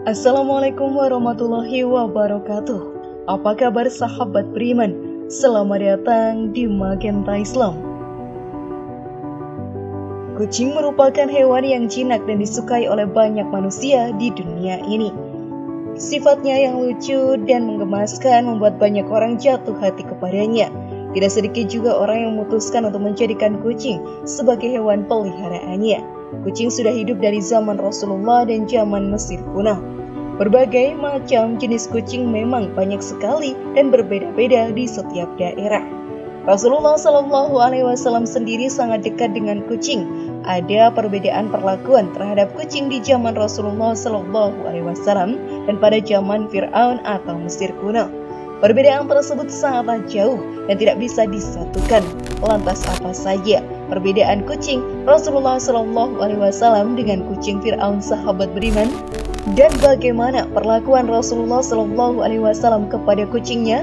Assalamualaikum warahmatullahi wabarakatuh. Apa kabar sahabat beriman? Selamat datang di Magenta Islam. Kucing merupakan hewan yang jinak dan disukai oleh banyak manusia di dunia ini. Sifatnya yang lucu dan menggemaskan membuat banyak orang jatuh hati kepadanya. Tidak sedikit juga orang yang memutuskan untuk menjadikan kucing sebagai hewan peliharaannya. Kucing sudah hidup dari zaman Rasulullah dan zaman Mesir kuno. Berbagai macam jenis kucing memang banyak sekali dan berbeda-beda di setiap daerah. Rasulullah SAW sendiri sangat dekat dengan kucing. Ada perbedaan perlakuan terhadap kucing di zaman Rasulullah SAW dan pada zaman Fir'aun atau Mesir kuno. Perbedaan tersebut sangatlah jauh dan tidak bisa disatukan. Lantas apa saja perbedaan kucing Rasulullah SAW dengan kucing Fir'aun sahabat beriman? Dan bagaimana perlakuan Rasulullah SAW kepada kucingnya?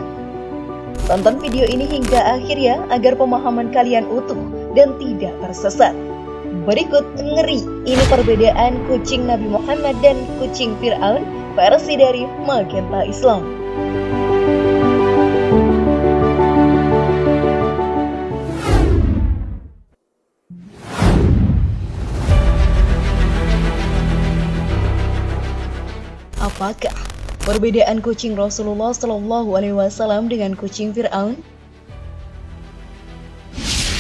Tonton video ini hingga akhir ya, agar pemahaman kalian utuh dan tidak tersesat. Berikut ngeri, ini perbedaan kucing Nabi Muhammad dan kucing Fir'aun, versi dari Magenta Islam. Apakah perbedaan kucing Rasulullah SAW dengan kucing Fir'aun?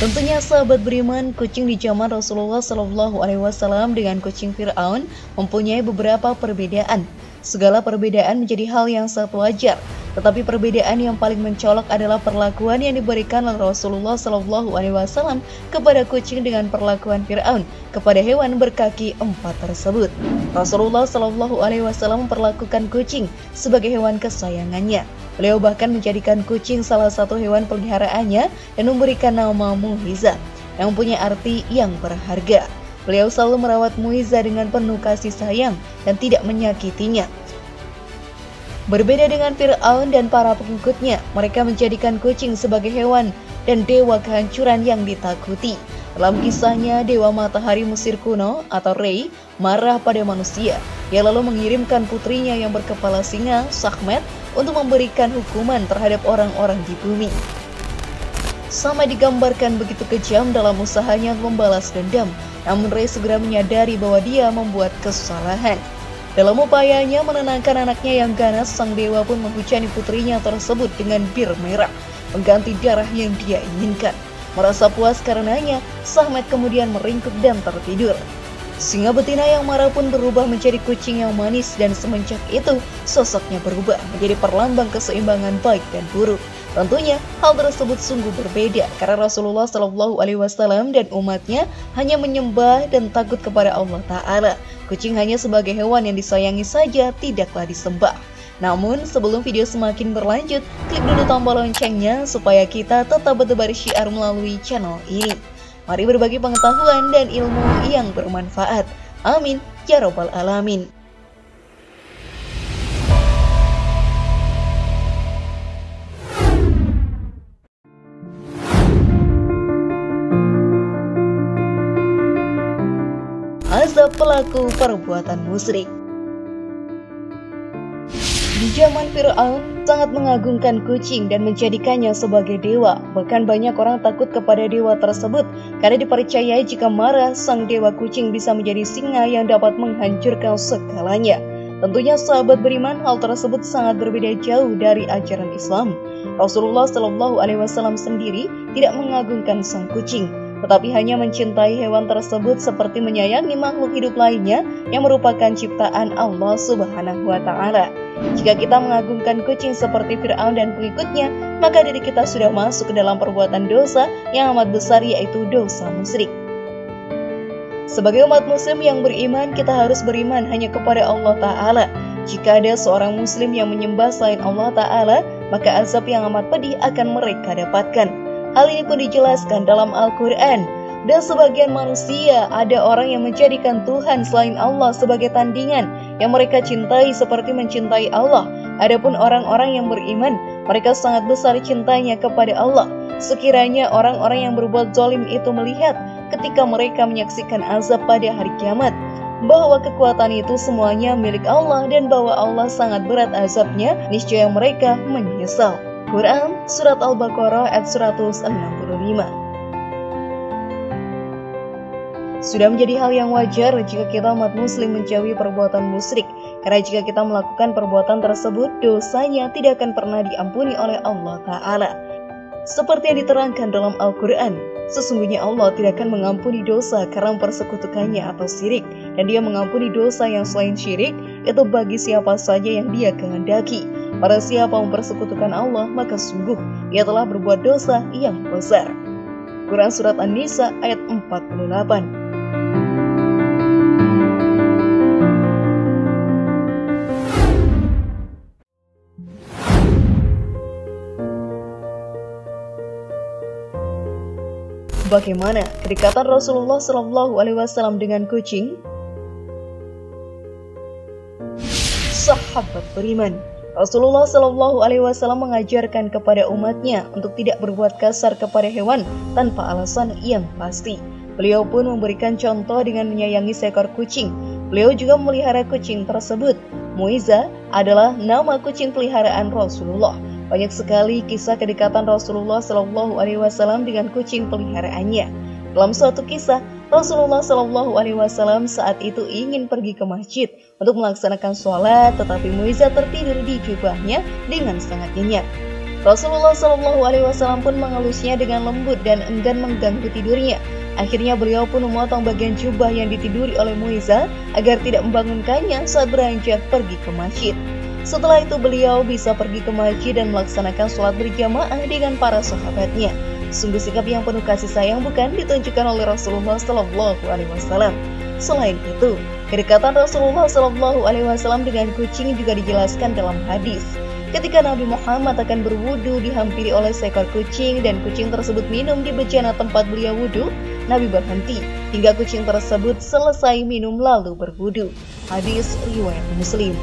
Tentunya sahabat beriman, kucing di zaman Rasulullah SAW dengan kucing Fir'aun mempunyai beberapa perbedaan. Segala perbedaan menjadi hal yang sangat wajar, tetapi perbedaan yang paling mencolok adalah perlakuan yang diberikan oleh Rasulullah SAW kepada kucing dengan perlakuan Fir'aun kepada hewan berkaki empat tersebut. Rasulullah SAW memperlakukan kucing sebagai hewan kesayangannya. Beliau bahkan menjadikan kucing salah satu hewan peliharaannya dan memberikan nama Muiza yang mempunyai arti yang berharga. Beliau selalu merawat Muiza dengan penuh kasih sayang dan tidak menyakitinya. Berbeda dengan Fir'aun dan para pengikutnya, mereka menjadikan kucing sebagai hewan dan dewa kehancuran yang ditakuti. Dalam kisahnya, Dewa Matahari Mesir kuno atau Rei marah pada manusia. Ia lalu mengirimkan putrinya yang berkepala singa, Sekhmet, untuk memberikan hukuman terhadap orang-orang di bumi. Sama digambarkan begitu kejam dalam usahanya membalas dendam, namun Rei segera menyadari bahwa dia membuat kesalahan. Dalam upayanya menenangkan anaknya yang ganas, sang dewa pun menghujani putrinya tersebut dengan bir merah, mengganti darah yang dia inginkan. Merasa puas karenanya, Sekhmet kemudian meringkuk dan tertidur. Singa betina yang marah pun berubah menjadi kucing yang manis, dan semenjak itu sosoknya berubah menjadi perlambang keseimbangan baik dan buruk. Tentunya hal tersebut sungguh berbeda karena Rasulullah SAW dan umatnya hanya menyembah dan takut kepada Allah Ta'ala. Kucing hanya sebagai hewan yang disayangi saja, tidaklah disembah. Namun sebelum video semakin berlanjut, klik dulu tombol loncengnya supaya kita tetap bertebar syiar melalui channel ini. Mari berbagi pengetahuan dan ilmu yang bermanfaat. Amin ya robbal alamin. Azab pelaku perbuatan musyrik. Di zaman Fir'aun sangat mengagungkan kucing dan menjadikannya sebagai dewa. Bahkan banyak orang takut kepada dewa tersebut karena dipercayai jika marah, sang dewa kucing bisa menjadi singa yang dapat menghancurkan segalanya. Tentunya sahabat beriman, hal tersebut sangat berbeda jauh dari ajaran Islam. Rasulullah SAW sendiri tidak mengagungkan sang kucing, tetapi hanya mencintai hewan tersebut seperti menyayangi makhluk hidup lainnya yang merupakan ciptaan Allah Subhanahu wa Ta'ala. Jika kita mengagungkan kucing seperti Fir'aun dan pengikutnya, maka diri kita sudah masuk ke dalam perbuatan dosa yang amat besar, yaitu dosa musyrik. Sebagai umat muslim yang beriman, kita harus beriman hanya kepada Allah Ta'ala. Jika ada seorang muslim yang menyembah selain Allah Ta'ala, maka azab yang amat pedih akan mereka dapatkan. Hal ini pun dijelaskan dalam Al-Quran. Dan sebagian manusia, ada orang yang menjadikan Tuhan selain Allah sebagai tandingan yang mereka cintai seperti mencintai Allah. Adapun orang-orang yang beriman, mereka sangat besar cintanya kepada Allah. Sekiranya orang-orang yang berbuat zalim itu melihat ketika mereka menyaksikan azab pada hari kiamat, bahwa kekuatan itu semuanya milik Allah dan bahwa Allah sangat berat azabnya, niscaya mereka menyesal. Quran Surat Al-Baqarah ayat 165. Sudah menjadi hal yang wajar jika kita umat muslim menjauhi perbuatan musyrik, karena jika kita melakukan perbuatan tersebut, dosanya tidak akan pernah diampuni oleh Allah Ta'ala. Seperti yang diterangkan dalam Al-Quran, sesungguhnya Allah tidak akan mengampuni dosa karena mempersekutukannya atau syirik, dan Dia mengampuni dosa yang selain syirik, itu bagi siapa saja yang Dia kehendaki. Pada siapa mempersekutukan Allah, maka sungguh Dia telah berbuat dosa yang besar. Quran Surat An-Nisa ayat 48. Bagaimana kedekatan Rasulullah SAW dengan kucing? Sahabat beriman, Rasulullah SAW mengajarkan kepada umatnya untuk tidak berbuat kasar kepada hewan tanpa alasan yang pasti. Beliau pun memberikan contoh dengan menyayangi seekor kucing. Beliau juga memelihara kucing tersebut. Muiza adalah nama kucing peliharaan Rasulullah. Banyak sekali kisah kedekatan Rasulullah SAW dengan kucing peliharaannya. Dalam suatu kisah, Rasulullah SAW saat itu ingin pergi ke masjid untuk melaksanakan sholat, tetapi Muiza tertidur di jubahnya dengan sangat nyenyak. Rasulullah SAW pun mengelusnya dengan lembut dan enggan mengganggu tidurnya. Akhirnya beliau pun memotong bagian jubah yang ditiduri oleh Muiza agar tidak membangunkannya saat beranjak pergi ke masjid. Setelah itu beliau bisa pergi ke masjid dan melaksanakan sholat berjamaah dengan para sahabatnya. Sungguh sikap yang penuh kasih sayang bukan ditunjukkan oleh Rasulullah SAW. Selain itu, kedekatan Rasulullah SAW dengan kucing juga dijelaskan dalam hadis. Ketika Nabi Muhammad akan berwudu dihampiri oleh seekor kucing dan kucing tersebut minum di bejana tempat beliau wudu, Nabi berhenti hingga kucing tersebut selesai minum lalu berwudu. Hadis riwayat Muslim.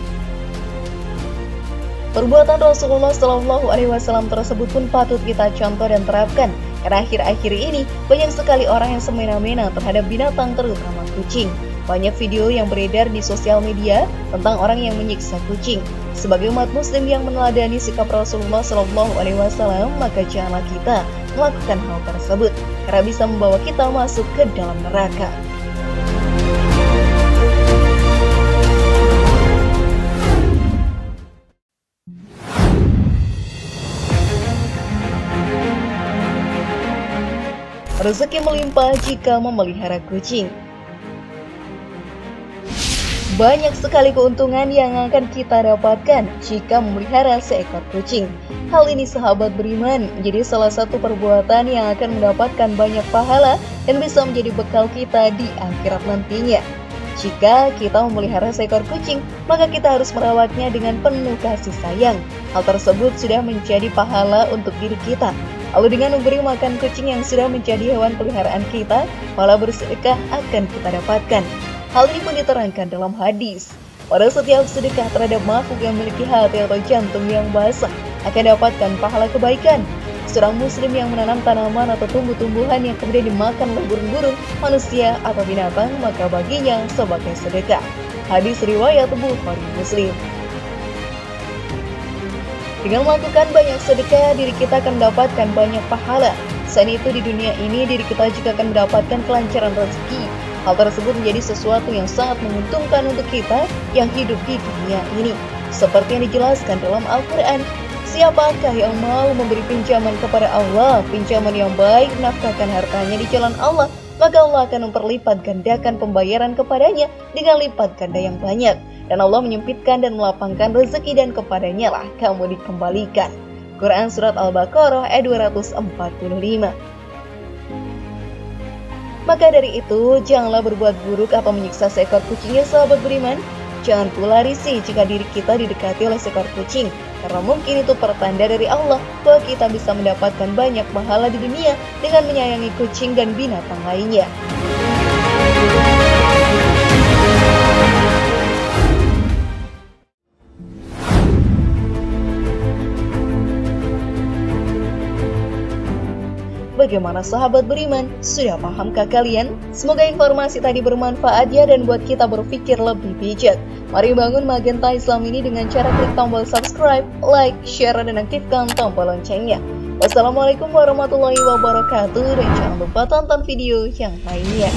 Perbuatan Rasulullah SAW tersebut pun patut kita contoh dan terapkan, karena akhir-akhir ini banyak sekali orang yang semena-mena terhadap binatang, terutama kucing. Banyak video yang beredar di sosial media tentang orang yang menyiksa kucing. Sebagai umat muslim yang meneladani sikap Rasulullah SAW, maka janganlah kita melakukan hal tersebut, karena bisa membawa kita masuk ke dalam neraka. Rezeki melimpah jika memelihara kucing. Banyak sekali keuntungan yang akan kita dapatkan jika memelihara seekor kucing. Hal ini sahabat beriman menjadi salah satu perbuatan yang akan mendapatkan banyak pahala dan bisa menjadi bekal kita di akhirat nantinya. Jika kita memelihara seekor kucing, maka kita harus merawatnya dengan penuh kasih sayang. Hal tersebut sudah menjadi pahala untuk diri kita. Lalu dengan memberi makan kucing yang sudah menjadi hewan peliharaan kita, pahala bersedekah akan kita dapatkan. Hal ini pun diterangkan dalam hadis. Pada setiap sedekah terhadap makhluk yang memiliki hati atau jantung yang basah, akan dapatkan pahala kebaikan. Seorang muslim yang menanam tanaman atau tumbuh-tumbuhan yang kemudian dimakan oleh burung-burung, manusia atau binatang, maka baginya sebagai sedekah. Hadis riwayat Bukhari Muslim. Dengan melakukan banyak sedekah, diri kita akan mendapatkan banyak pahala. Selain itu, di dunia ini, diri kita juga akan mendapatkan kelancaran rezeki. Hal tersebut menjadi sesuatu yang sangat menguntungkan untuk kita yang hidup di dunia ini. Seperti yang dijelaskan dalam Al-Quran, siapakah yang mau memberi pinjaman kepada Allah, pinjaman yang baik, nafkahkan hartanya di jalan Allah, maka Allah akan memperlipat gandakan pembayaran kepadanya dengan lipat ganda yang banyak. Dan Allah menyempitkan dan melapangkan rezeki dan kepadanya lah kamu dikembalikan. Quran Surat Al-Baqarah ayat 245. Maka dari itu, janganlah berbuat buruk atau menyiksa seekor kucing ya sahabat beriman. Jangan pula risih jika diri kita didekati oleh seekor kucing, karena mungkin itu pertanda dari Allah bahwa kita bisa mendapatkan banyak pahala di dunia dengan menyayangi kucing dan binatang lainnya. Bagaimana sahabat beriman? Sudah pahamkah kalian? Semoga informasi tadi bermanfaat ya dan buat kita berpikir lebih bijak. Mari bangun Magenta Islam ini dengan cara klik tombol subscribe, like, share, dan aktifkan tombol loncengnya. Wassalamualaikum warahmatullahi wabarakatuh dan jangan lupa tonton video yang lainnya.